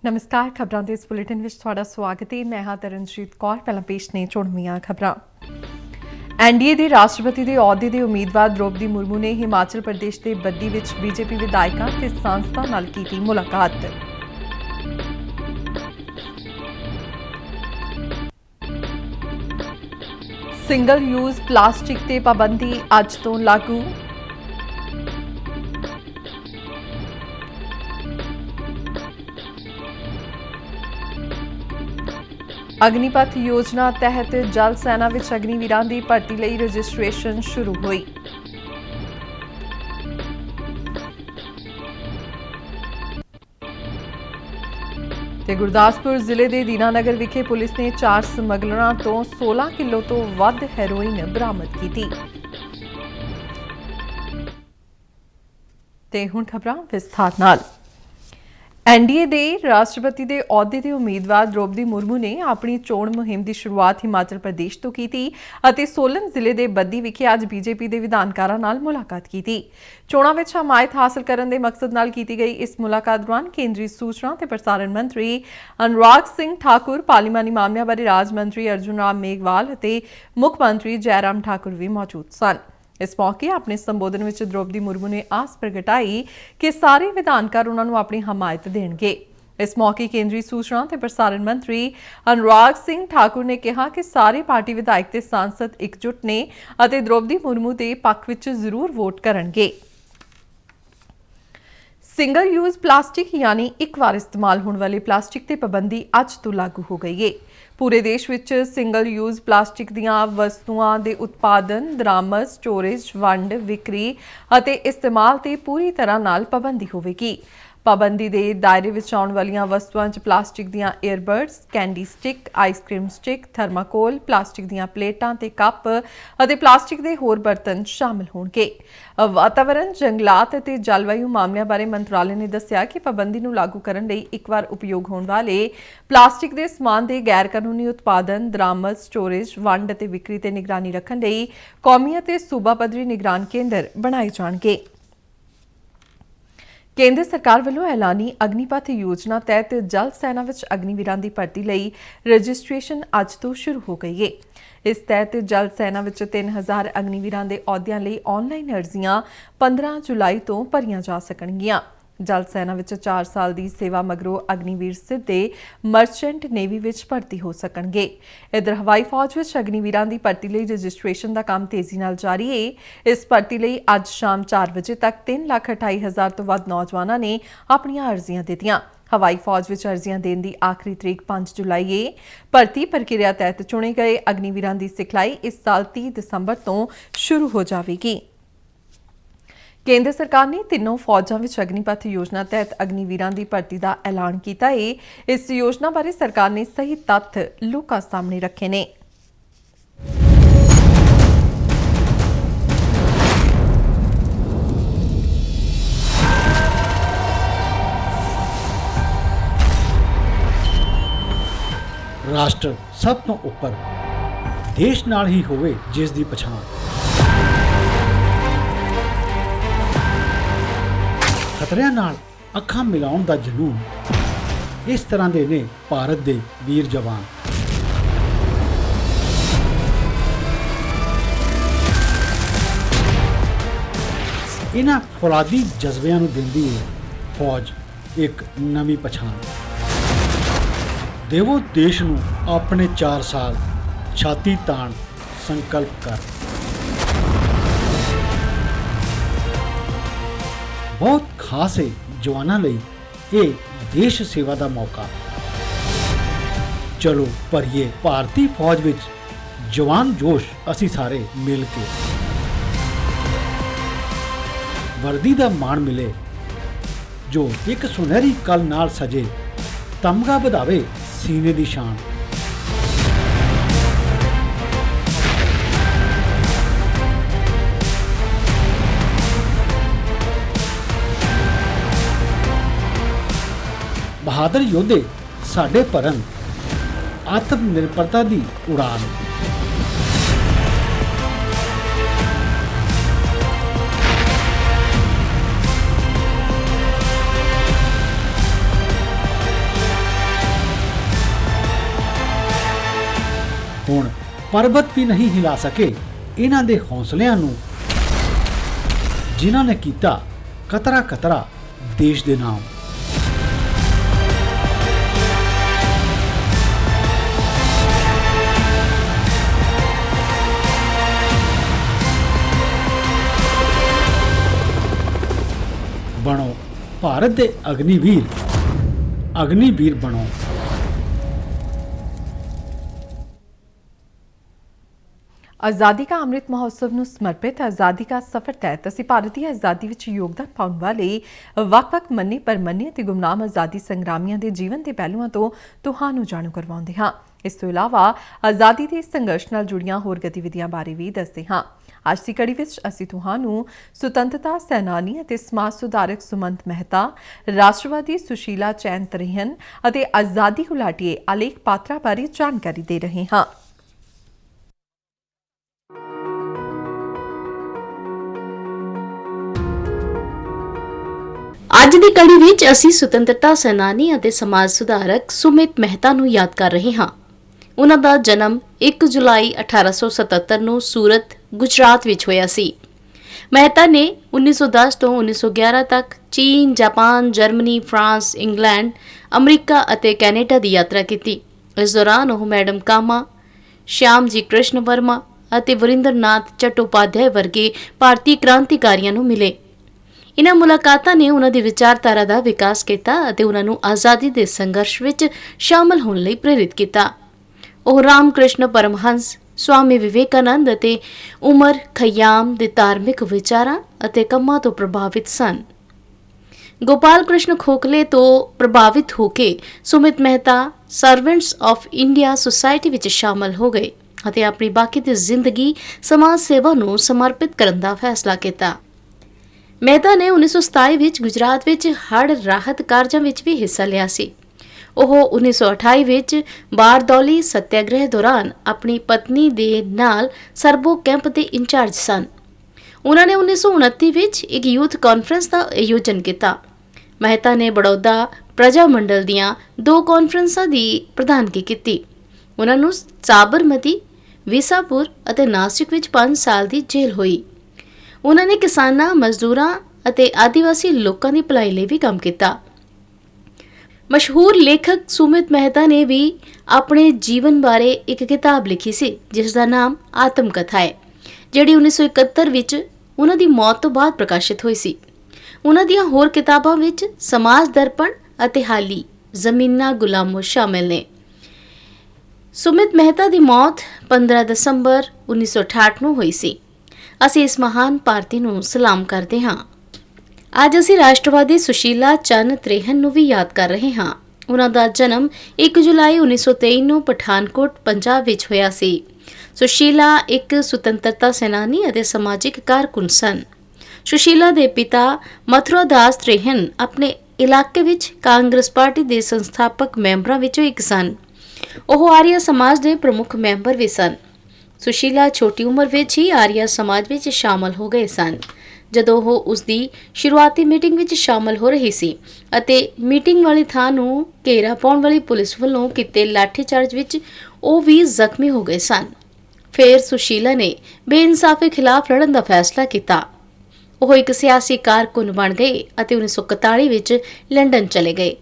नमस्कार खबरों के इस बुलेटिन में ਤੁਹਾਡਾ ਸਵਾਗਤ ਹੈ। मैं हाँ तरनजीत कौर। ਪਹਿਲਾਂ ਪੇਸ਼ ਨੇ ਚੁਣਵੀਆਂ ਖਬਰਾਂ। ਐਨਡੀਏ ਦੇ ਰਾਸ਼ਟਰਪਤੀ ਦੇ ਅਹੁਦੇ ਦੇ ਉਮੀਦਵਾਰ ਦ੍ਰੋਪਦੀ ਮੁਰਮੂ ਨੇ ਹਿਮਾਚਲ ਪ੍ਰਦੇਸ਼ ਦੇ ਬੱਦੀ ਵਿੱਚ ਬੀਜੇਪੀ ਵਿਧਾਇਕਾਂ ਤੇ ਸਾਂਸਦਾਂ ਨਾਲ ਕੀਤੀ ਮੁਲਾਕਾਤ। ਸਿੰਗਲ ਯੂਜ਼ ਪਲਾਸਟਿਕ ਤੇ ਪਾਬੰਦੀ ਅੱਜ ਤੋਂ ਲਾਗੂ। अग्निपथ योजना तहत जल सेना विच अग्निवीरां दी भर्ती लई रजिस्ट्रेशन शुरू हुई। ते गुरदासपुर जिले के दीनानगर विखे पुलिस ने 4 समगलरां तो 16 किलो तो वध हैरोइन बरामद की। ते हुण खबरां विस्तार नाल। एनडीए ਦੇ ਰਾਸ਼ਟਰਪਤੀ ਦੇ ਅਹੁਦੇ ਦੇ ਉਮੀਦਵਾਰ ਦ੍ਰੋਪਦੀ ਮੁਰਮੂ ਨੇ ਆਪਣੀ ਚੋਣ ਮੁਹਿੰਮ ਦੀ ਸ਼ੁਰੂਆਤ ਹਿਮਾਚਲ ਪ੍ਰਦੇਸ਼ ਤੋਂ ਕੀਤੀ ਅਤੇ ਸੋਲਨ ਜ਼ਿਲ੍ਹੇ ਦੇ ਬੱਦੀ ਵਿਖੇ ਅੱਜ ਬੀਜੇਪੀ ਦੇ ਵਿਧਾਨਕਾਰਾਂ ਨਾਲ ਮੁਲਾਕਾਤ ਕੀਤੀ। ਚੋਣਾਂ ਵਿੱਚ ਹਮਾਇਤ ਹਾਸਲ ਕਰਨ ਦੇ ਮਕਸਦ ਨਾਲ ਕੀਤੀ ਗਈ ਇਸ ਮੁਲਾਕਾਤ ਦੌਰਾਨ ਕੇਂਦਰੀ ਸੂਚਨਾ ਤੇ ਪ੍ਰਸਾਰਣ ਮੰਤਰੀ ਅਨੁਰਾਗ ਸਿੰਘ ਠਾਕੁਰ, ਪਾਰਲੀਮਾਨੀ ਮਾਮਲਿਆਂ ਬਾਰੇ ਰਾਜ ਮੰਤਰੀ ਅਰਜੁਨ ਰਾਮ ਮੇਘਵਾਲ ਅਤੇ ਮੁੱਖ ਮੰਤਰੀ ਜੈਰਾਮ ਠਾਕੁਰ ਵੀ ਮੌਜੂਦ ਸਨ। इस मौके अपने संबोधन में द्रौपदी मुर्मू ने आस प्रगटाई कि सारे विधानकार उन्होंने अपनी हमायत देंगे। इस मौके केंद्रीय सूचना ते प्रसारण मंत्री अनुराग सिंह ठाकुर ने कहा कि सारे पार्टी विधायक ते सांसद एकजुट ने अते द्रौपदी मुर्मू के पक्ष विच जरूर वोट करनगे। सिंगल यूज प्लास्टिक यानी एक बार इस्तेमाल होने वाले प्लास्टिक ते पाबंदी अज तो लागू हो गई है। पूरे देश विच सिंगल यूज प्लास्टिक दीआं वस्तुआं दे उत्पादन, दरामद, स्टोरेज, वंड, विक्री अते इस्तेमाल ते पूरी तरह नाल पाबंदी होवेगी। पाबंदी दे दायरे विच आउण वालीआं वस्तुआं च प्लास्टिक दीआं earbuds, candy stick, ice cream stick, thermocol, plastic दीआं प्लेटां ते कप अते प्लास्टिक दे होर बर्तन शामिल होणगे। वातावरण, जंगलात अते जलवायु मामलिਆਂ बारे मंत्रालय ने दस्सिया कि पाबंदी ਨੂੰ लागू ਕਰਨ ਲਈ ਇੱਕ ਵਾਰ ਉਪਯੋਗ ਹੋਣ ਵਾਲੇ ਪਲਾਸਟਿਕ ਦੇ ਸਮਾਨ ਦੇ ਗੈਰ ਕਾਨੂੰਨੀ ਉਤਪਾਦਨ, ਦਰਾਮਦ, ਸਟੋਰੇਜ, ਵੰਡ ਅਤੇ ਵਿਕਰੀ ਤੇ ਨਿਗਰਾਨੀ ਰੱਖਣ ਲਈ ਕੌਮੀ ਅਤੇ ਸੂਬਾ ਪੱਧਰੀ ਨਿਗਰਾਨ ਕੇਂਦਰ ਬਣਾਏ ਜਾਣਗੇ। केंद्र सरकार ਵੱਲੋਂ ਐਲਾਨੀ ਅਗਨੀਪਥ योजना तहत जल सेना ਵਿੱਚ ਅਗਨੀਵੀਰਾਂ ਦੀ ਭਰਤੀ ਲਈ ਰਜਿਸਟ੍ਰੇਸ਼ਨ ਅੱਜ ਤੋਂ ਸ਼ੁਰੂ ਹੋ ਗਈ ਹੈ। ਇਸ ਤਹਿਤ ਜਲ ਸੈਨਾ ਵਿੱਚ 3000 ਅਗਨੀਵੀਰਾਂ ਦੇ ਅਹੁਦਿਆਂ ਲਈ ਆਨਲਾਈਨ ਅਰਜ਼ੀਆਂ 15 ਜੁਲਾਈ ਤੋਂ ਭਰੀਆਂ ਜਾ ਸਕਣਗੀਆਂ। ਜਲ ਸੈਨਾ ਵਿੱਚ 4 ਸਾਲ ਦੀ ਸੇਵਾ ਮਗਰੋਂ ਅਗਨੀਵੀਰ ਸਿੱਧੇ ਮਰਚੈਂਟ ਨੇਵੀ ਵਿੱਚ ਭਰਤੀ ਹੋ ਸਕਣਗੇ। ਇਧਰ ਹਵਾਈ ਫੌਜ ਵਿੱਚ ਅਗਨੀਵੀਰਾਂ ਦੀ ਭਰਤੀ ਲਈ ਰਜਿਸਟ੍ਰੇਸ਼ਨ ਦਾ ਕੰਮ ਤੇਜ਼ੀ ਨਾਲ ਜਾਰੀ ਹੈ। ਇਸ ਭਰਤੀ ਲਈ ਅੱਜ ਸ਼ਾਮ 4 ਵਜੇ ਤੱਕ 3,28,000 ਤੋਂ ਵੱਧ ਨੌਜਵਾਨਾਂ ਨੇ ਆਪਣੀਆਂ ਅਰਜ਼ੀਆਂ ਦਿੱਤੀਆਂ। ਹਵਾਈ ਫੌਜ ਵਿੱਚ ਅਰਜ਼ੀਆਂ ਦੇਣ ਦੀ ਆਖਰੀ ਤਰੀਕ 5 ਜੁਲਾਈ ਹੈ। ਭਰਤੀ ਪ੍ਰਕਿਰਿਆ ਤਹਿਤ ਚੁਣੇ ਗਏ ਅਗਨੀਵੀਰਾਂ ਦੀ ਸਿਖਲਾਈ ਇਸ ਸਾਲ 30 ਦਸੰਬਰ ਤੋਂ ਸ਼ੁਰੂ ਹੋ ਜਾਵੇਗੀ। केंद्र सरकार ने तीनों फौजां विच अग्निपथ योजना तहत अग्निवीरां दी भर्ती का ऐलान किया है। इस योजना बारे सरकार ने सही तथ्य लोकां सामने रखे ने। राष्ट्र सब तो उपर देश नाल ही होवे जिस दी पछाण। खतरियां नाल अखां मिलाउण दा जनून इस तरह दे ने भारत दे वीर जवान। इन्हां फौलादी जज्बिਆਂ ਨੂੰ ਦਿੰਦੀ ਹੈ फौज एक नवी पछाण। देवो देश ਨੂੰ ਆਪਣੇ 4 ਸਾਲ ਛਾਤੀ ਤਾਣ संकल्प कर। बहुत खास है जवानों ਲਈ ਇਹ देश सेवा का मौका। चलो भरिए भारतीय फौज विच जवान जोश असी सारे मिल के। वर्दी का मान मिले जो एक सुनहरी कल नाल सजे, तमगा बढ़ावे सीने की शान। बहादुर योद्धे साडे भरन आत्म निर्भरता की उड़ान। ਹੁਣ ਪਰਬਤ ਵੀ ਨਹੀਂ ਹਿਲਾ ਸਕੇ ਇਹਨਾਂ ਦੇ ਹੌਸਲਿਆਂ ਨੂੰ, ਜਿਨ੍ਹਾਂ ਨੇ ਕੀਤਾ ਕਤਰਾ ਕਤਰਾ ਦੇਸ਼ ਦੇ ਨਾਮ। ਬਣੋ ਭਾਰਤ ਦੇ ਅਗਨੀਵੀਰ ਬਣੋ। ਆਜ਼ਾਦੀ ਕਾ ਅੰਮ੍ਰਿਤ ਮਹੋਤਸਵ ਨੂੰ ਸਮਰਪਿਤ ਆਜ਼ਾਦੀ ਕਾ ਸਫ਼ਰ ਤਹਿਤ ਅਸੀਂ ਭਾਰਤ ਦੀ ਆਜ਼ਾਦੀ ਵਿੱਚ ਯੋਗਦਾਨ ਪਾਉਣ ਵਾਲੇ ਵੱਖ-ਵੱਖ ਮੰਨੇ ਪਰਮੰਨੇ ਅਤੇ ਗੁਮਨਾਮ ਆਜ਼ਾਦੀ ਸੰਗਰਾਮੀਆਂ ਦੇ ਜੀਵਨ ਦੇ ਪਹਿਲੂਆਂ ਤੋਂ ਤੁਹਾਨੂੰ ਜਾਣੂ ਕਰਵਾਉਂਦੇ ਹਾਂ। ਇਸ ਤੋਂ ਇਲਾਵਾ ਆਜ਼ਾਦੀ ਦੇ ਸੰਘਰਸ਼ ਨਾਲ ਜੁੜੀਆਂ ਹੋਰ ਗਤੀਵਿਧੀਆਂ ਬਾਰੇ ਵੀ ਦੱਸਦੇ ਹਾਂ। ਅੱਜ ਦੀ ਕੜੀ ਵਿੱਚ ਅਸੀਂ ਤੁਹਾਨੂੰ ਸੁਤੰਤਰਤਾ ਸੈਨਾਨੀ ਅਤੇ ਸਮਾਜ ਸੁਧਾਰਕ ਸੁਮੰਤ ਮਹਿਤਾ, ਰਾਸ਼ਟਰਵਾਦੀ ਸੁਸ਼ੀਲਾ ਚੈਨ ਤ੍ਰਿਹਨ ਅਤੇ ਆਜ਼ਾਦੀ ਘੁਲਾਟੀਏ ਅਲੇਖ ਪਾਤਰਾ ਬਾਰੇ ਜਾਣਕਾਰੀ ਦੇ ਰਹੇ ਹਾਂ। ਅੱਜ ਦੀ ਕੜੀ ਵਿੱਚ ਅਸੀਂ ਸੁਤੰਤਰਤਾ ਸੈਨਾਨੀ ਅਤੇ ਸਮਾਜ ਸੁਧਾਰਕ ਸੁਮਿਤ ਮਹਿਤਾ ਨੂੰ ਯਾਦ ਕਰ ਰਹੇ ਹਾਂ। ਉਹਨਾਂ ਦਾ ਜਨਮ 1 ਜੁਲਾਈ 1877 ਨੂੰ ਸੂਰਤ, ਗੁਜਰਾਤ ਵਿੱਚ ਹੋਇਆ ਸੀ। ਮਹਿਤਾ ਨੇ 1910 ਤੋਂ 1911 ਤੱਕ ਚੀਨ, Japan, Germany, France, England, America ਅਤੇ ਕੈਨੇਡਾ ਦੀ ਯਾਤਰਾ ਕੀਤੀ। ਇਸ ਦੌਰਾਨ ਉਹ ਮੈਡਮ ਕਾਮਾ, ਸ਼ਿਆਮ ਜੀ ਕ੍ਰਿਸ਼ਨ ਵਰਮਾ ਅਤੇ ਵਰਿੰਦਰਨਾਥ ਚੱਟੋਪਾਧਿਆਏ ਵਰਗੇ ਭਾਰਤੀ ਕ੍ਰਾਂਤੀਕਾਰੀਆਂ ਨੂੰ ਮਿਲੇ। ਇਨ੍ਹਾਂ ਮੁਲਾਕਾਤਾਂ ਨੇ ਉਹਨਾਂ ਦੀ ਵਿਚਾਰਧਾਰਾ ਦਾ ਵਿਕਾਸ ਕੀਤਾ ਅਤੇ ਉਹਨਾਂ ਨੂੰ ਆਜ਼ਾਦੀ ਦੇ ਸੰਘਰਸ਼ ਵਿੱਚ ਸ਼ਾਮਲ ਹੋਣ ਲਈ ਪ੍ਰੇਰਿਤ ਕੀਤਾ। ਉਹ ਰਾਮ ਕ੍ਰਿਸ਼ਨ ਪਰਮਹੰਸ, ਸਵਾਮੀ ਵਿਵੇਕਾਨੰਦ ਅਤੇ ਉਮਰ ਖਯਾਮ ਦੇ ਧਾਰਮਿਕ ਵਿਚਾਰਾਂ ਅਤੇ ਕੰਮਾਂ ਤੋਂ ਪ੍ਰਭਾਵਿਤ ਸਨ। ਗੋਪਾਲ ਕ੍ਰਿਸ਼ਨ ਖੋਖਲੇ ਤੋਂ ਪ੍ਰਭਾਵਿਤ ਹੋ ਕੇ Sumit Mehta servants of India society ਵਿੱਚ ਸ਼ਾਮਲ ਹੋ ਗਏ ਅਤੇ ਆਪਣੀ ਬਾਕੀ ਦੀ ਜ਼ਿੰਦਗੀ ਸਮਾਜ ਸੇਵਾ ਨੂੰ ਸਮਰਪਿਤ ਕਰਨ ਦਾ ਫੈਸਲਾ ਕੀਤਾ। ਮਹਿਤਾ ਨੇ 1927 ਵਿੱਚ ਗੁਜਰਾਤ ਵਿੱਚ ਹੜ੍ਹ ਰਾਹਤ ਕਾਰਜਾਂ ਵਿੱਚ ਵੀ ਹਿੱਸਾ ਲਿਆ ਸੀ। ਉਹ 1928 ਵਿੱਚ ਬਾਰਦੌਲੀ ਸੱਤਿਆਗ੍ਰਹਿ ਦੌਰਾਨ ਆਪਣੀ ਪਤਨੀ ਦੇ ਨਾਲ ਸਰਬੋ ਕੈਂਪ ਦੇ ਇੰਚਾਰਜ ਸਨ। ਉਹਨਾਂ ਨੇ 1929 ਵਿੱਚ ਇੱਕ ਯੂਥ ਕਾਨਫਰੰਸ ਦਾ ਆਯੋਜਨ ਕੀਤਾ। ਮਹਿਤਾ ਨੇ ਬੜੌਦਾ ਪ੍ਰਜਾ ਮੰਡਲ ਦੀਆਂ 2 ਕਾਨਫਰੰਸਾਂ ਦੀ ਪ੍ਰਧਾਨਗੀ ਕੀਤੀ। ਉਹਨਾਂ ਨੂੰ ਸਾਬਰਮਤੀ, ਵਿਸਾਪੁਰ ਅਤੇ ਨਾਸਿਕ ਵਿੱਚ 5 ਸਾਲ ਦੀ ਜੇਲ੍ਹ ਹੋਈ। ਉਹਨਾਂ ਨੇ ਕਿਸਾਨਾਂ, ਮਜ਼ਦੂਰਾਂ ਅਤੇ ਆਦੀਵਾਸੀ ਲੋਕਾਂ ਦੀ ਭਲਾਈ ਲਈ ਵੀ ਕੰਮ ਕੀਤਾ। ਮਸ਼ਹੂਰ ਲੇਖਕ ਸੁਮਿਤ ਮਹਿਤਾ ਨੇ ਵੀ ਆਪਣੇ ਜੀਵਨ ਬਾਰੇ ਇੱਕ ਕਿਤਾਬ ਲਿਖੀ ਸੀ ਜਿਸ ਦਾ ਨਾਮ ਆਤਮ ਕਥਾ ਹੈ, ਜਿਹੜੀ 1971 ਵਿੱਚ ਉਹਨਾਂ ਦੀ ਮੌਤ ਤੋਂ ਬਾਅਦ ਪ੍ਰਕਾਸ਼ਿਤ ਹੋਈ ਸੀ। ਉਹਨਾਂ ਦੀਆਂ ਹੋਰ ਕਿਤਾਬਾਂ ਵਿੱਚ ਸਮਾਜ ਦਰਪਣ ਅਤੇ ਹਾਲੀ ਜ਼ਮੀਨਾਂ ਗੁਲਾਮੋ ਸ਼ਾਮਿਲ ਨੇ। ਸੁਮਿਤ ਮਹਿਤਾ ਦੀ ਮੌਤ 15 ਦਸੰਬਰ 1968 ਨੂੰ ਹੋਈ ਸੀ। ਅਸੀਂ ਇਸ ਮਹਾਨ ਭਾਰਤੀ ਨੂੰ ਸਲਾਮ ਕਰਦੇ ਹਾਂ। ਅੱਜ ਅਸੀਂ ਰਾਸ਼ਟਰਵਾਦੀ ਸੁਸ਼ੀਲਾ ਚੰਨ ਤ੍ਰਿਹਨ ਨੂੰ ਵੀ ਯਾਦ ਕਰ ਰਹੇ ਹਾਂ। ਉਹਨਾਂ ਦਾ ਜਨਮ 1 ਜੁਲਾਈ 1923 ਨੂੰ ਪਠਾਨਕੋਟ, ਪੰਜਾਬ ਵਿੱਚ ਹੋਇਆ ਸੀ। ਸੁਸ਼ੀਲਾ ਇੱਕ ਸੁਤੰਤਰਤਾ ਸੈਨਾਨੀ ਅਤੇ ਸਮਾਜਿਕ ਕਾਰਕੁਨ ਸਨ। ਸੁਸ਼ੀਲਾ ਦੇ ਪਿਤਾ ਮਥੁਰਾ ਦਾਸ ਤ੍ਰਿਹਨ ਆਪਣੇ ਇਲਾਕੇ ਵਿੱਚ ਕਾਂਗਰਸ ਪਾਰਟੀ ਦੇ ਸੰਸਥਾਪਕ ਮੈਂਬਰਾਂ ਵਿੱਚੋਂ ਇੱਕ ਸਨ। ਉਹ ਆਰੀਆ ਸਮਾਜ ਦੇ ਪ੍ਰਮੁੱਖ ਮੈਂਬਰ ਵੀ ਸਨ। ਸੁਸ਼ੀਲਾ ਛੋਟੀ ਉਮਰ ਵਿੱਚ ਹੀ ਆਰੀਆ ਸਮਾਜ ਵਿੱਚ ਸ਼ਾਮਲ ਹੋ ਗਏ ਸਨ। ਜਦੋਂ ਉਹ ਉਸ ਦੀ ਸ਼ੁਰੂਆਤੀ ਮੀਟਿੰਗ ਵਿੱਚ ਸ਼ਾਮਲ ਹੋ ਰਹੀ ਸੀ ਅਤੇ ਮੀਟਿੰਗ ਵਾਲੀ ਥਾਂ ਨੂੰ ਘੇਰਾ ਪਾਉਣ ਵਾਲੀ ਪੁਲਿਸ ਵੱਲੋਂ ਕੀਤੇ ਲਾਠੀਚਾਰਜ ਵਿੱਚ ਉਹ ਵੀ ਜ਼ਖਮੀ ਹੋ ਗਏ ਸਨ। ਫਿਰ ਸੁਸ਼ੀਲਾ ਨੇ ਬੇਇਨਸਾਫੀ ਖਿਲਾਫ ਲੜਨ ਦਾ ਫੈਸਲਾ ਕੀਤਾ। ਉਹ ਇੱਕ ਸਿਆਸੀ ਕਾਰਕੁਨ ਬਣ ਗਏ ਅਤੇ 1941 ਵਿੱਚ ਲੰਡਨ ਚਲੇ ਗਏ।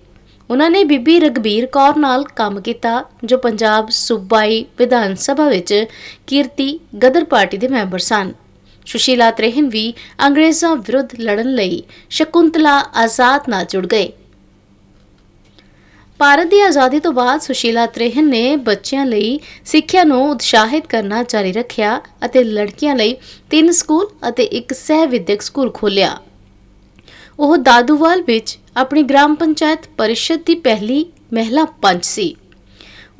ਉਹਨਾਂ ਨੇ ਬੀਬੀ ਰਘਬੀਰ ਕੌਰ ਨਾਲ ਕੰਮ ਕੀਤਾ ਜੋ ਪੰਜਾਬ ਸੂਬਾਈ ਵਿਧਾਨ ਸਭਾ ਵਿੱਚ ਕੀਰਤੀ ਗਦਰ ਪਾਰਟੀ ਦੇ ਮੈਂਬਰ ਸਨ। ਸੁਸ਼ੀਲਾ ਤ੍ਰਿਹਨ ਵੀ ਅੰਗਰੇਜ਼ਾਂ ਵਿਰੁੱਧ ਲੜਨ ਲਈ ਸ਼ਕੁੰਤਲਾ ਆਜ਼ਾਦ ਨਾਲ ਜੁੜ ਗਏ। ਭਾਰਤ ਦੀ ਆਜ਼ਾਦੀ ਤੋਂ ਬਾਅਦ ਸੁਸ਼ੀਲਾ ਤ੍ਰਿਹਨ ਨੇ ਬੱਚਿਆਂ ਲਈ ਸਿੱਖਿਆ ਨੂੰ ਉਤਸ਼ਾਹਿਤ ਕਰਨਾ ਜਾਰੀ ਰੱਖਿਆ ਅਤੇ ਲੜਕੀਆਂ ਲਈ 3 ਸਕੂਲ ਅਤੇ ਇੱਕ ਸਹਿ ਵਿਦਿਅਕ ਸਕੂਲ ਖੋਲ੍ਹਿਆ। ਉਹ ਦਾਦੂਵਾਲ ਵਿੱਚ ਆਪਣੀ ਗ੍ਰਾਮ ਪੰਚਾਇਤ ਪਰਿਸ਼ਦ ਦੀ ਪਹਿਲੀ ਮਹਿਲਾ ਪੰਚ ਸੀ।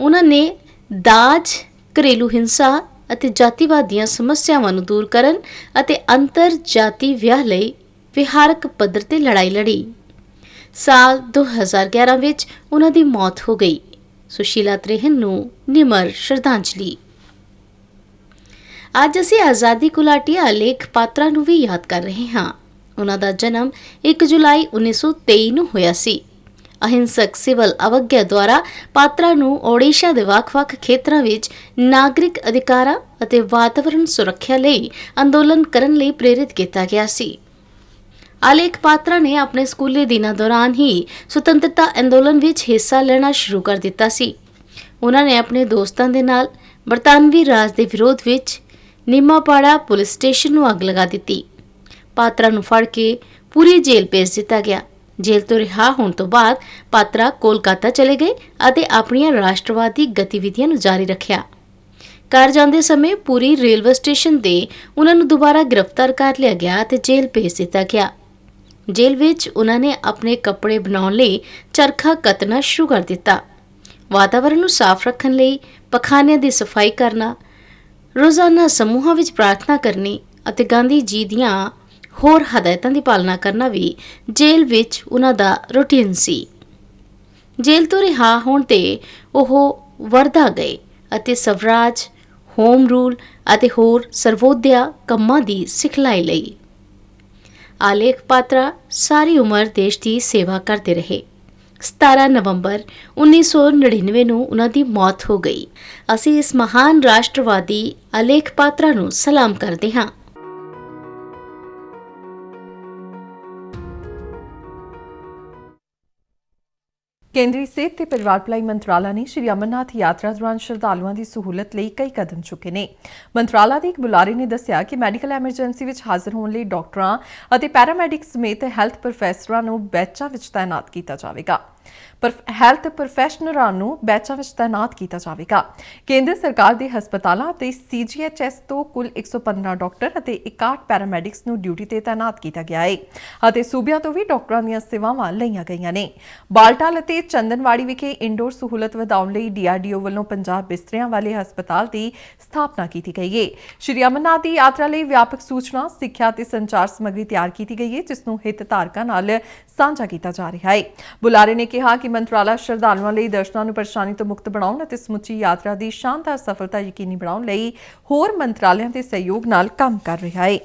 ਉਹਨਾਂ ਨੇ ਦਾਜ, ਘਰੇਲੂ ਹਿੰਸਾ ਅਤੇ ਜਾਤੀਵਾਦ ਦੀਆਂ ਸਮੱਸਿਆਵਾਂ ਨੂੰ ਦੂਰ ਕਰਨ ਅਤੇ ਅੰਤਰ ਜਾਤੀ ਵਿਆਹ ਲਈ ਵਿਹਾਰਕ ਪੱਧਰ ਤੇ ਲੜਾਈ ਲੜੀ। ਸਾਲ 2011 ਵਿੱਚ ਉਹਨਾਂ ਦੀ ਮੌਤ ਹੋ ਗਈ। ਸੁਸ਼ੀਲਾ ਤ੍ਰਿਹਨ ਨੂੰ ਨਿਮਰ ਸ਼ਰਧਾਂਜਲੀ। ਅੱਜ ਅਸੀਂ ਆਜ਼ਾਦੀ ਘੁਲਾਟੀਏ ਅਲੇਖ ਪਾਤਰਾ ਨੂੰ ਵੀ ਯਾਦ ਕਰ ਰਹੇ ਹਾਂ। ਉਹਨਾਂ ਦਾ ਜਨਮ 1 ਜੁਲਾਈ 1923 ਨੂੰ ਹੋਇਆ ਸੀ। ਅਹਿੰਸਕ ਸਿਵਲ ਅਵਗਿਆ ਦੁਆਰਾ ਪਾਤਰਾ ਨੂੰ ਓਡੀਸ਼ਾ ਦੇ ਵੱਖ-ਵੱਖ ਖੇਤਰਾਂ ਵਿੱਚ ਨਾਗਰਿਕ ਅਧਿਕਾਰਾਂ ਅਤੇ ਵਾਤਾਵਰਣ ਸੁਰੱਖਿਆ ਲਈ ਅੰਦੋਲਨ ਕਰਨ ਲਈ ਪ੍ਰੇਰਿਤ ਕੀਤਾ ਗਿਆ ਸੀ। ਆਲੇਖ ਪਾਤਰਾ ਨੇ ਆਪਣੇ ਸਕੂਲੀ ਦਿਨਾਂ ਦੌਰਾਨ ਹੀ ਸੁਤੰਤਰਤਾ ਅੰਦੋਲਨ ਵਿੱਚ ਹਿੱਸਾ ਲੈਣਾ ਸ਼ੁਰੂ ਕਰ ਦਿੱਤਾ ਸੀ। ਉਹਨਾਂ ਨੇ ਆਪਣੇ ਦੋਸਤਾਂ ਦੇ ਨਾਲ ਬਰਤਾਨਵੀ ਰਾਜ ਦੇ ਵਿਰੋਧ ਵਿੱਚ ਨਿੰਮਾਪਾੜਾ ਪੁਲਿਸ ਸਟੇਸ਼ਨ ਨੂੰ ਅੱਗ ਲਗਾ ਦਿੱਤੀ। ਪਾਤਰਾ ਨੂੰ ਫੜ ਕੇ ਪੂਰੀ ਜੇਲ੍ਹ ਭੇਜ ਦਿੱਤਾ ਗਿਆ। ਜੇਲ੍ਹ ਤੋਂ ਰਿਹਾ ਹੋਣ ਤੋਂ ਬਾਅਦ ਪਾਤਰਾ ਕੋਲਕਾਤਾ ਚਲੇ ਗਏ ਅਤੇ ਆਪਣੀਆਂ ਰਾਸ਼ਟਰਵਾਦੀ ਗਤੀਵਿਧੀਆਂ ਨੂੰ ਜਾਰੀ ਰੱਖਿਆ। ਘਰ ਜਾਂਦੇ ਸਮੇਂ ਪੂਰੀ ਰੇਲਵੇ ਸਟੇਸ਼ਨ ਤੇ ਉਹਨਾਂ ਨੂੰ ਦੁਬਾਰਾ ਗ੍ਰਿਫਤਾਰ ਕਰ ਲਿਆ ਗਿਆ ਅਤੇ ਜੇਲ੍ਹ ਭੇਜ ਦਿੱਤਾ ਗਿਆ। ਜੇਲ੍ਹ ਵਿੱਚ ਉਹਨਾਂ ਨੇ ਆਪਣੇ ਕੱਪੜੇ ਬਣਾਉਣ ਲਈ ਚਰਖਾ ਕੱਤਣਾ ਸ਼ੁਰੂ ਕਰ ਦਿੱਤਾ। ਵਾਤਾਵਰਣ ਨੂੰ ਸਾਫ਼ ਰੱਖਣ ਲਈ ਪਖਾਨਿਆਂ ਦੀ ਸਫਾਈ ਕਰਨਾ, ਰੋਜ਼ਾਨਾ ਸਮੂਹਾਂ ਵਿੱਚ ਪ੍ਰਾਰਥਨਾ ਕਰਨੀ ਅਤੇ ਗਾਂਧੀ ਜੀ ਦੀਆਂ ਹੋਰ ਹਦਾਇਤਾਂ ਦੀ ਪਾਲਣਾ ਕਰਨਾ ਵੀ ਜੇਲ੍ਹ ਵਿੱਚ ਉਹਨਾਂ ਦਾ ਰੂਟੀਨ ਸੀ। ਜੇਲ੍ਹ ਤੋਂ ਰਿਹਾ ਹੋਣ ਤੇ ਉਹ ਵਰਧਾ ਗਏ ਅਤੇ ਸਵਰਾਜ, ਹੋਮ ਰੂਲ ਅਤੇ ਹੋਰ ਸਰਵੋਦਿਆ ਕੰਮਾਂ ਦੀ ਸਿਖਲਾਈ ਲਈ। ਆਲੇਖ ਪਾਤਰਾ ਸਾਰੀ ਉਮਰ ਦੇਸ਼ ਦੀ ਸੇਵਾ ਕਰਦੇ ਰਹੇ। 17 ਨਵੰਬਰ 1999 ਨੂੰ ਉਹਨਾਂ ਦੀ ਮੌਤ ਹੋ ਗਈ। ਅਸੀਂ ਇਸ ਮਹਾਨ ਰਾਸ਼ਟਰਵਾਦੀ ਆਲੇਖ ਪਾਤਰਾ ਨੂੰ ਸਲਾਮ ਕਰਦੇ ਹਾਂ। ਕੇਂਦਰੀ ਸਿਹਤ ਤੇ ਪਰਿਵਾਰ ਭਲਾਈ ਮੰਤਰਾਲਾ ਨੇ ਸ਼੍ਰੀ ਅਮਰਨਾਥ ਯਾਤਰਾ ਦੌਰਾਨ ਸ਼ਰਧਾਲੂਆਂ ਦੀ ਸਹੂਲਤ ਲਈ ਕਈ ਕਦਮ ਚੁੱਕੇ ਨੇ। ਮੰਤਰਾਲਾ ਦੇ ਇੱਕ ਬੁਲਾਰੇ ਨੇ ਦੱਸਿਆ ਕਿ ਮੈਡੀਕਲ ਐਮਰਜੈਂਸੀ ਵਿੱਚ ਹਾਜ਼ਰ ਹੋਣ ਲਈ ਡਾਕਟਰਾਂ ਅਤੇ ਪੈਰਾਮੈਡਿਕਸ ਸਮੇਤ ਹੈਲਥ ਪ੍ਰੋਫੈਸਰਾਂ ਨੂੰ ਬੈਚਾਂ ਵਿੱਚ ਤਾਇਨਾਤ ਕੀਤਾ ਜਾਵੇਗਾ। ਹੈਲਥ ਪ੍ਰੋਫੈਸ਼ਨਲਾਂ ਨੂੰ ਬੈਚਾਂ ਵਿੱਚ ਤਾਇਨਾਤ ਕੀਤਾ ਜਾਵੇਗਾ। ਕੇਂਦਰ ਸਰਕਾਰ ਦੇ ਹਸਪਤਾਲਾਂ ਅਤੇ CGHS ਤੋਂ ਕੁੱਲ 115 ਡਾਕਟਰ ਅਤੇ 61 ਪੈਰਾਮੈਡਿਕਸ ਨੂੰ ਡਿਊਟੀ ਤੇ ਤਾਇਨਾਤ ਕੀਤਾ ਗਿਆ ਹੈ ਅਤੇ ਸੂਬਿਆਂ ਤੋਂ ਵੀ ਡਾਕਟਰਾਂ ਦੀਆਂ ਸੇਵਾਵਾਂ ਲਈਆਂ ਗਈਆਂ ਨੇ। ਬਾਲਟਾਲ ਅਤੇ ਚੰਦਨਵਾੜੀ ਵਿਖੇ ਇੰਡੋਰ ਸਹੂਲਤ ਵਧਾਉਣ ਲਈ DRDO ਵੱਲੋਂ 50 ਬਿਸਤਰਿਆਂ ਵਾਲੇ ਹਸਪਤਾਲ ਦੀ ਸਥਾਪਨਾ ਕੀਤੀ ਗਈ ਹੈ। ਸ਼੍ਰੀ ਅਮਰਨਾਥ ਦੀ ਯਾਤਰਾ ਲਈ ਵਿਆਪਕ ਸੂਚਨਾ, ਸਿੱਖਿਆ ਅਤੇ ਸੰਚਾਰ ਸਮੱਗਰੀ ਤਿਆਰ ਕੀਤੀ ਗਈ ਹੈ, ਜਿਸ ਨੂੰ ਹਿੱਤਧਾਰਕਾਂ ਨਾਲ ਸਾਂਝਾ ਕੀਤਾ ਜਾ ਰਿਹਾ ਹੈ। ਬੁਲਾਰੇ ਨੇ ਕਿਹਾ ਕਿ ਮੰਤਰਾਲਾ ਸ਼ਰਧਾਲੂਆਂ ਲਈ ਦਰਸ਼ਨਾਂ ਨੂੰ ਪਰੇਸ਼ਾਨੀ ਤੋਂ ਮੁਕਤ ਬਣਾਉਣ ਅਤੇ ਸਮੁੱਚੀ ਯਾਤਰਾ ਦੀ ਸ਼ਾਨਦਾਰ ਸਫਲਤਾ ਯਕੀਨੀ ਬਣਾਉਣ ਲਈ ਹੋਰ ਮੰਤਰਾਲਿਆਂ ਦੇ ਸਹਿਯੋਗ ਨਾਲ ਕੰਮ ਕਰ ਰਿਹਾ ਹੈ।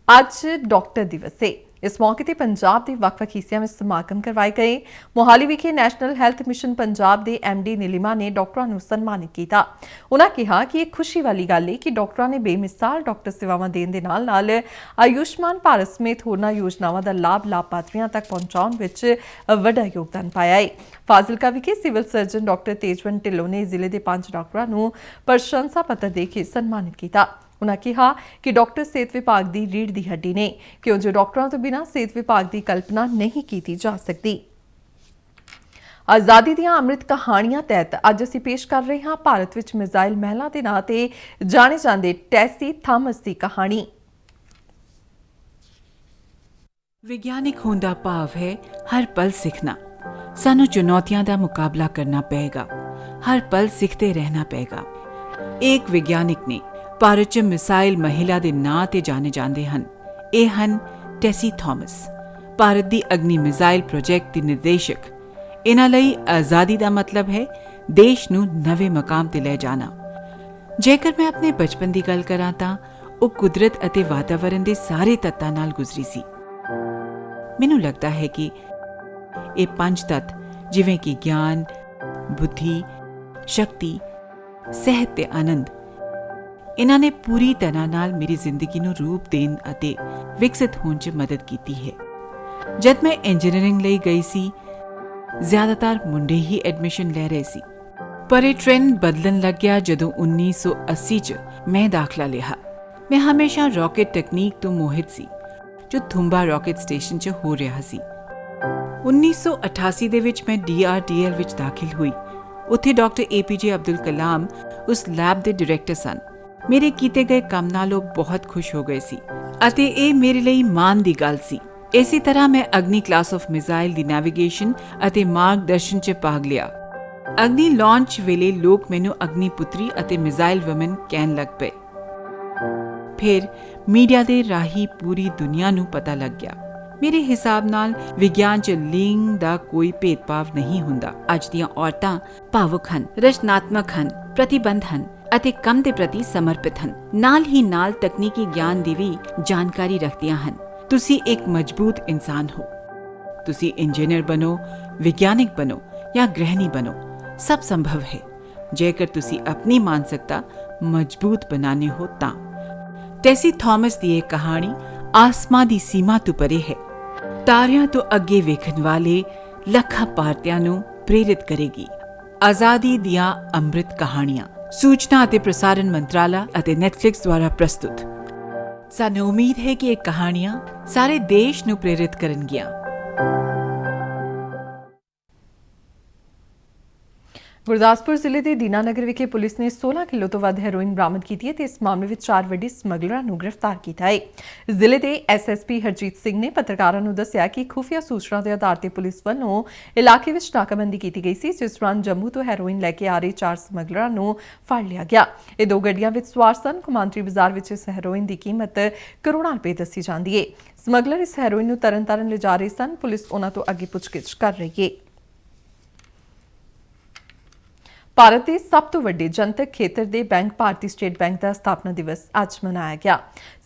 ਅੱਜ ਡਾਕਟਰ ਦਿਵਸ ਹੈ। ਇਸ ਮੌਕੇ ਤੇ ਪੰਜਾਬ ਦੇ ਵੱਖ-ਵੱਖ ਹਿੱਸਿਆਂ ਵਿੱਚ ਸਮਾਗਮ ਕਰਵਾਏ ਗਏ। ਮੋਹਾਲੀ ਵਿਖੇ ਨੈਸ਼ਨਲ ਹੈਲਥ ਮਿਸ਼ਨ ਪੰਜਾਬ ਦੇ MD ਨੀਲਿਮਾ ਨੇ ਡਾਕਟਰਾਂ ਨੂੰ ਸਨਮਾਨਿਤ ਕੀਤਾ। ਉਨ੍ਹਾਂ ਕਿਹਾ ਕਿ ਇਹ ਖੁਸ਼ੀ ਵਾਲੀ ਗੱਲ ਹੈ ਕਿ ਡਾਕਟਰਾਂ ਨੇ ਬੇਮਿਸਾਲ ਡਾਕਟਰ ਸੇਵਾਵਾਂ ਦੇਣ ਦੇ ਨਾਲ-ਨਾਲ ਆਯੁਸ਼ਮਾਨ ਭਾਰਤ ਸਮੇਤ ਹੋਰਨਾਂ ਯੋਜਨਾਵਾਂ ਦਾ ਲਾਭ ਲਾਭਪਾਤਰੀਆਂ ਤੱਕ ਪਹੁੰਚਾਉਣ ਵਿੱਚ ਵੱਡਾ ਯੋਗਦਾਨ ਪਾਇਆ ਹੈ। ਫਾਜ਼ਿਲਕਾ ਵਿਖੇ civil surgeon doctor Tejwant Dhillon ਨੇ ਜ਼ਿਲ੍ਹੇ ਦੇ 5 ਡਾਕਟਰਾਂ ਨੂੰ ਪ੍ਰਸ਼ੰਸਾ ਪੱਤਰ ਦੇ ਕੇ ਸਨਮਾਨਿਤ ਕੀਤਾ। ਉਨ੍ਹਾਂ ਕਿਹਾ ਕਿ ਡਾਕਟਰ ਸਿਹਤ ਵਿਭਾਗ ਦੀ ਰੀੜ੍ਹ ਦੀ ਹੱਡੀ ਨੇ, ਕਿਉਂਕਿ ਡਾਕਟਰਾਂ ਤੋਂ ਬਿਨਾਂ ਸਿਹਤ ਵਿਭਾਗ ਦੀ ਕਲਪਨਾ ਨਹੀਂ ਕੀਤੀ ਜਾ ਸਕਦੀ। ਆਜ਼ਾਦੀ ਦੀਆਂ ਅੰਮ੍ਰਿਤ ਕਹਾਣੀਆਂ ਤਹਿਤ ਅੱਜ ਅਸੀਂ ਪੇਸ਼ ਕਰ ਰਹੇ ਹਾਂ ਭਾਰਤ ਵਿੱਚ ਮਿਜ਼ਾਈਲ ਮਹਿਲਾ ਦੇ ਨਾਂ ਤੇ ਜਾਣੇ ਜਾਂਦੇ ਟੈਸੀ ਥਾਮਸ ਦੀ ਕਹਾਣੀ। ਵਿਗਿਆਨਿਕ ਹੋਣ ਦਾ ਭਾਵ ਹੈ ਹਰ ਪਲ ਸਿੱਖਣਾ। ਸਾਨੂੰ ਚੁਣੌਤੀਆਂ ਦਾ ਮੁਕਾਬਲਾ ਕਰਨਾ ਪਏਗਾ, ਹਰ ਪਲ ਸਿੱਖਦੇ ਰਹਿਣਾ ਪਏਗਾ। ਇੱਕ ਵਿਗਿਆਨਿਕ ਨੇ ਭਾਰਤ 'ਚ ਮਿਸਾਈਲ ਮਹਿਲਾ ਦੇ ਨਾਂ ਤੇ ਜਾਣੇ ਜਾਂਦੇ ਹਨ। ਇਹ ਹਨ ਟੈਸੀ ਥਾਮਸ, ਭਾਰਤ ਦੀ ਅਗਨੀ ਮਿਸਾਈਲ ਪ੍ਰੋਜੈਕਟ ਦੀ ਨਿਰਦੇਸ਼ਕ। ਇਹਨਾਂ ਲਈ ਆਜ਼ਾਦੀ ਦਾ ਮਤਲਬ ਹੈ ਦੇਸ਼ ਨੂੰ ਨਵੇਂ ਮਕਾਮ ਤੇ ਲੈ ਜਾਣਾ। ਜੇਕਰ ਮੈਂ ਆਪਣੇ ਬਚਪਨ ਦੀ ਗੱਲ ਕਰਾਂ ਤਾਂ ਉਹ ਕੁਦਰਤ ਅਤੇ ਵਾਤਾਵਰਣ ਦੇ ਸਾਰੇ ਤੱਤਾਂ ਨਾਲ ਗੁਜ਼ਰੀ ਸੀ। ਮੈਨੂੰ ਲੱਗਦਾ ਹੈ ਕਿ ਇਹ 5 ਤੱਤ ਜਿਵੇਂ ਕਿ ਗਿਆਨ, ਬੁੱਧੀ, ਸ਼ਕਤੀ, ਸਿਹਤ ਤੇ ਆਨੰਦ, ਇਹਨਾਂ ਨੇ ਪੂਰੀ ਤਰ੍ਹਾਂ ਨਾਲ ਮੇਰੀ ਜ਼ਿੰਦਗੀ ਨੂੰ ਰੂਪ ਦੇਣ ਅਤੇ ਵਿਕਸਿਤ ਹੋਣ 'ਚ ਮਦਦ ਕੀਤੀ ਹੈ। ਜਦ ਮੈਂ ਇੰਜੀਨੀਅਰਿੰਗ ਲਈ ਗਈ ਸੀ, ਜ਼ਿਆਦਾਤਰ ਮੁੰਡੇ ਹੀ ਐਡਮਿਸ਼ਨ ਲੈ ਰਹੇ ਸੀ, ਪਰ ਇਹ ਟ੍ਰੈਂਡ ਬਦਲਣ ਲੱਗਿਆ ਜਦੋਂ 1980 'ਚ ਮੈਂ ਦਾਖਲਾ ਲਿਆ। ਮੈਂ ਹਮੇਸ਼ਾ ਰਾਕੇਟ ਟੈਕਨੀਕ ਤੋਂ ਮੋਹਿਤ ਸੀ ਜੋ ਥੁੰਬਾ ਰਾਕੇਟ ਸਟੇਸ਼ਨ 'ਚ ਹੋ ਰਿਹਾ ਸੀ। 1988 ਦੇ ਵਿੱਚ ਮੈਂ DRDL ਵਿੱਚ ਦਾਖਲ ਹੋਈ। ਉੱਥੇ ਡਾਕਟਰ APJ ਅਬਦੁਲ ਕਲਾਮ ਉਸ ਲੈਬ ਦੇ ਡਾਇਰੈਕਟਰ ਸਨ। ਮੇਰੇ ਕੀਤੇ ਗਏ ਕੰਮ ਨਾਲ ਉਹ ਬਹੁਤ ਖੁਸ਼ ਹੋ ਗਏ ਸੀ ਅਤੇ ਇਹ ਮੇਰੇ ਲਈ ਮਾਣ ਦੀ ਗੱਲ ਸੀ। ਇਸੇ ਤਰ੍ਹਾਂ ਮੈਂ ਅਗਨੀ class of missile the navigation ਅਤੇ ਮਾਰਗਦਰਸ਼ਨ 'ਚ ਭਾਗ ਲਿਆ। ਅਗਨੀ ਲਾਂਚ ਵੇਲੇ ਲੋਕ ਮੈਨੂੰ ਅਗਨੀ ਪੁੱਤਰੀ ਅਤੇ ਮਿਜ਼ਾਈਲ ਵੂਮਨ ਕਹਿਣ ਲੱਗ ਪਏ। ਫਿਰ ਮੀਡੀਆ ਦੇ ਰਾਹੀਂ ਪੂਰੀ ਦੁਨੀਆ ਨੂੰ ਪਤਾ ਲੱਗ ਗਿਆ। ਮੇਰੇ ਹਿਸਾਬ ਨਾਲ ਵਿਗਿਆਨ 'ਚ ਲਿੰਗ ਦਾ ਕੋਈ ਭੇਦਭਾਵ ਨਹੀਂ ਹੁੰਦਾ। ਅੱਜ ਦੀਆਂ ਔਰਤਾਂ ਭਾਵੁਕ ਹਨ, ਰਚਨਾਤਮਕ ਹਨ, ਪ੍ਰਤੀਬੱਧ ਹਨ ਅਤੇ ਕੰਮ ਦੇ ਪ੍ਰਤੀ ਸਮਰਪਿਤ ਹਨ। ਨਾਲ ਹੀ ਨਾਲ ਤਕਨੀਕੀ ਗਿਆਨ ਦੀ ਵੀ ਜਾਣਕਾਰੀ ਰੱਖਦੀਆਂ ਹਨ। ਤੁਸੀਂ ਇੱਕ ਮਜ਼ਬੂਤ ਇਨਸਾਨ ਹੋ। ਤੁਸੀਂ ਇੰਜੀਨੀਅਰ ਬਣੋ, ਵਿਗਿਆਨਿਕ ਬਣੋ ਜਾਂ ਗ੍ਰਹਿਣੀ ਬਣੋ, ਸਭ ਸੰਭਵ ਹੈ ਜੇਕਰ ਤੁਸੀਂ ਆਪਣੀ ਮਾਨਸਿਕਤਾ ਮਜ਼ਬੂਤ ਬਣਾਉਣੇ ਹੋ ਤਾਂ। ਟੈਸੀ ਥਾਮਸ ਦੀ ਇਹ ਕਹਾਣੀ ਆਸਮਾਂ ਦੀ ਸੀਮਾ ਤੋਂ ਪਰੇ ਹੈ। ਤਾਰਿਆਂ ਤੋਂ ਅੱਗੇ ਵੇਖਣ ਵਾਲੇ ਲੱਖਾਂ ਭਾਰਤੀਆਂ ਨੂੰ ਪ੍ਰੇਰਿਤ ਕਰੇਗੀ। ਆਜ਼ਾਦੀ ਦੀਆਂ ਅੰਮ੍ਰਿਤ ਕਹਾਣੀਆਂ, ਸੂਚਨਾ ਅਤੇ ਪ੍ਰਸਾਰਣ ਮੰਤਰਾਲਾ ਅਤੇ ਨੈਟਫਲਿਕਸ ਦੁਆਰਾ ਪ੍ਰਸਤੁਤ। ਸਾਨੂੰ ਉਮੀਦ ਹੈ ਕਿ ਇਹ ਕਹਾਣੀਆਂ ਸਾਰੇ ਦੇਸ਼ ਨੂੰ ਪ੍ਰੇਰਿਤ ਕਰਨਗੀਆਂ। ਗੁਰਦਾਸਪੁਰ ਜ਼ਿਲ੍ਹੇ ਦੇ ਦੀਨਾਨਗਰ ਵਿਖੇ ਪੁਲਿਸ ਨੇ 16 ਕਿਲੋ ਤੋਂ ਵੱਧ ਹੈਰੋਇਨ ਬਰਾਮਦ ਕੀਤੀ ਹੈ ਤੇ ਇਸ ਮਾਮਲੇ ਵਿੱਚ 4 ਵੱਡੇ ਸਮਗਲਰਾਂ ਨੂੰ ਗ੍ਰਿਫਤਾਰ ਕੀਤਾ ਹੈ। ਜ਼ਿਲ੍ਹੇ ਦੇ ਐਸਐਸਪੀ ਹਰਜੀਤ ਸਿੰਘ ਨੇ ਪੱਤਰਕਾਰਾਂ ਨੂੰ ਦੱਸਿਆ ਕਿ ਖੁਫੀਆ ਸੂਚਨਾ ਦੇ ਆਧਾਰ ਤੇ ਪੁਲਿਸ ਵੱਲੋਂ ਇਲਾਕੇ ਵਿੱਚ ਨਾਕਾਬੰਦੀ ਕੀਤੀ ਗਈ ਸੀ, ਜਿਸ ਦੌਰਾਨ ਜੰਮੂ ਤੋਂ ਹੈਰੋਇਨ ਲੈ ਕੇ ਆ ਰਹੇ 4 ਸਮਗਲਰਾਂ ਨੂੰ ਫੜ ਲਿਆ ਗਿਆ। ਇਹ 2 ਗੱਡੀਆਂ ਵਿੱਚ ਸਵਾਰ ਸਨ। ਕੌਮਾਂਤਰੀ ਬਾਜ਼ਾਰ ਵਿੱਚ ਇਸ ਹੈਰੋਇਨ ਦੀ ਕੀਮਤ ਕਰੋੜਾਂ ਰੁਪਏ ਦੱਸੀ ਜਾਂਦੀ ਹੈ। ਸਮਗਲਰ ਇਸ ਹੈਰੋਇਨ ਨੂੰ ਤਰਨਤਾਰਨ ਲਿਜਾ ਰਹੇ ਸਨ। ਪੁਲਿਸ ਉਹਨਾਂ ਤੋਂ ਅੱਗੇ ਪੁੱਛਗਿੱਛ ਕਰ ਰਹੀ ਹੈ। ਭਾਰਤ ਦੇ ਸਭ ਤੋਂ ਵੱਡੇ ਜਨਤਕ ਖੇਤਰ ਦੇ ਬੈਂਕ ਭਾਰਤੀ ਸਟੇਟ ਬੈਂਕ ਦਾ ਸਥਾਪਨਾ ਦਿਵਸ ਅੱਜ ਮਨਾਇਆ ਗਿਆ।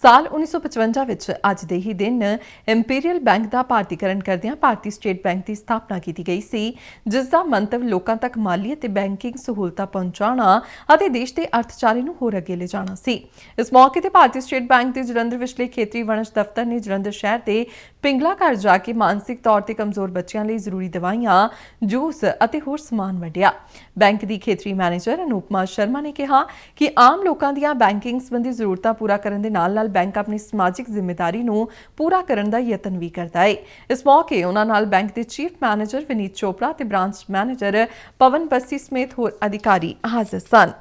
ਸਾਲ 1955 ਵਿੱਚ ਅੱਜ ਦੇ ਹੀ ਦਿਨ ਇੰਪੀਰੀਅਲ ਬੈਂਕ ਦਾ ਭਾਰਤੀਕਰਨ ਕਰਦਿਆਂ ਭਾਰਤੀ ਸਟੇਟ ਬੈਂਕ ਦੀ ਸਥਾਪਨਾ ਕੀਤੀ ਗਈ ਸੀ, ਜਿਸ ਦਾ ਮੰਤਵ ਲੋਕਾਂ ਤੱਕ ਮਾਲੀ ਅਤੇ ਬੈਂਕਿੰਗ ਸਹੂਲਤਾਂ ਪਹੁੰਚਾਉਣਾ ਅਤੇ ਦੇਸ਼ ਦੇ ਅਰਥਚਾਰੇ ਨੂੰ ਹੋਰ ਅੱਗੇ ਲਿਜਾਣਾ ਸੀ। ਇਸ ਮੌਕੇ ਤੇ ਭਾਰਤੀ ਸਟੇਟ ਬੈਂਕ ਦੇ ਜਲੰਧਰ ਵਿਚਲੇ ਖੇਤਰੀ ਵਣਜ ਦਫ਼ਤਰ ਨੇ ਜਲੰਧਰ ਸ਼ਹਿਰ ਦੇ ਪਿੰਗਲਾ ਘਰ ਜਾ ਕੇ ਮਾਨਸਿਕ ਤੌਰ ਤੇ ਕਮਜ਼ੋਰ ਬੱਚਿਆਂ ਲਈ ਜ਼ਰੂਰੀ ਦਵਾਈਆਂ, ਜੂਸ ਅਤੇ ਹੋਰ ਸਮਾਨ ਵੰਡਿਆ। ਬੈਂਕ ਦੀ ਖੇਤਰੀ ਮੈਨੇਜਰ ਅਨੂਪਮਾ ਸ਼ਰਮਾ ਨੇ ਕਿਹਾ ਕਿ ਆਮ ਲੋਕਾਂ ਦੀਆਂ ਬੈਂਕਿੰਗ ਸੰਬੰਧੀ ਜ਼ਰੂਰਤਾਂ ਪੂਰਾ ਕਰਨ ਦੇ ਨਾਲ-ਨਾਲ ਬੈਂਕ ਆਪਣੀ ਸਮਾਜਿਕ ਜ਼ਿੰਮੇਵਾਰੀ ਨੂੰ ਪੂਰਾ ਕਰਨ ਦਾ ਯਤਨ ਵੀ ਕਰਦਾ ਹੈ। ਇਸ ਮੌਕੇ ਉਹਨਾਂ ਨਾਲ ਬੈਂਕ ਦੇ ਚੀਫ ਮੈਨੇਜਰ ਵਿਨੀਤ ਚੋਪੜਾ ਤੇ ਬ੍ਰਾਂਚ ਮੈਨੇਜਰ ਪਵਨ ਬੱਸੀ ਸਮੇਤ ਹੋਰ ਅਧਿਕਾਰੀ ਹਾਜ਼ਰ ਸਨ।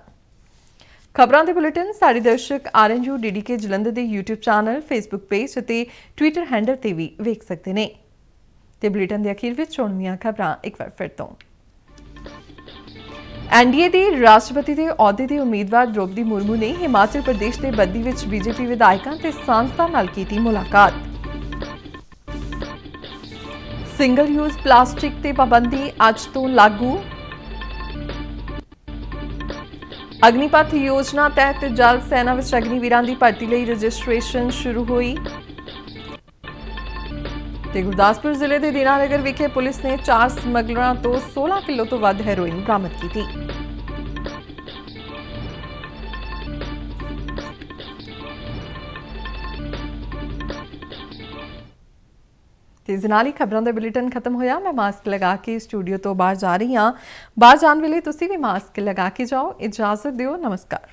ਖਬਰਾਂ ਦੇ ਬੁਲੇਟਿਨ ਸਾਡੇ ਦਰਸ਼ਕ RNU DDK ਜਲੰਧਰ ਦੇ YouTube ਚੈਨਲ, Facebook ਪੇਜ ਅਤੇ Twitter ਹੈਂਡਲ ਤੇ ਵੀ ਵੇਖ ਸਕਦੇ ਨੇ। ਤੇ ਬੁਲੇਟਿਨ ਦੇ ਅਖੀਰ ਵਿੱਚ ਚੋਣਵੀਆਂ ਖਬਰਾਂ ਇੱਕ ਵਾਰ ਫਿਰ ਤੋਂ। ਐਨਡੀਏ ਦੇ ਰਾਸ਼ਟਰਪਤੀ ਦੇ ਅਹੁਦੇ ਦੇ ਉਮੀਦਵਾਰ ਦ੍ਰੋਪਦੀ ਮੁਰਮੂ ਨੇ ਹਿਮਾਚਲ ਪ੍ਰਦੇਸ਼ ਦੇ ਬੱਦੀ ਵਿੱਚ ਬੀਜੇਪੀ ਵਿਧਾਇਕਾਂ ਤੇ ਸਾਂਸਦਾਂ ਨਾਲ ਕੀਤੀ ਮੁਲਾਕਾਤ। ਸਿੰਗਲ ਯੂਜ਼ ਪਲਾਸਟਿਕ ਤੇ ਪਾਬੰਦੀ ਅੱਜ ਤੋਂ ਲਾਗੂ। ਅਗਨੀਪਥ ਯੋਜਨਾ ਤਹਿਤ ਜਲ ਸੈਨਾ ਵਿੱਚ ਅਗਨੀਵੀਰਾਂ ਦੀ ਭਰਤੀ ਲਈ ਰਜਿਸਟ੍ਰੇਸ਼ਨ ਸ਼ੁਰੂ ਹੋਈ। ਤੇ ਗੁਰਦਾਸਪੁਰ ਜ਼ਿਲ੍ਹੇ ਦੇ ਦੀਨਾਨਗਰ ਵਿਖੇ ਪੁਲਿਸ ਨੇ 4 ਸਮਗਲਰਾਂ ਤੋਂ 16 ਕਿਲੋ ਤੋਂ ਵੱਧ ਹੈਰੋਇਨ ਬਰਾਮਦ ਕੀਤੀ। ਤੇ ਇਸ ਨਾਲ ਹੀ ਖਬਰਾਂ ਦਾ ਬੁਲੇਟਿਨ ਖਤਮ ਹੋਇਆ। ਮੈਂ ਮਾਸਕ ਲਗਾ ਕੇ ਸਟੂਡੀਓ ਤੋਂ ਬਾਹਰ ਜਾ ਰਹੀ ਹਾਂ। ਬਾਹਰ ਜਾਣ ਵੇਲੇ ਤੁਸੀਂ ਵੀ ਮਾਸਕ ਲਗਾ ਕੇ ਜਾਓ। ਇਜਾਜ਼ਤ ਦਿਓ। ਨਮਸਕਾਰ।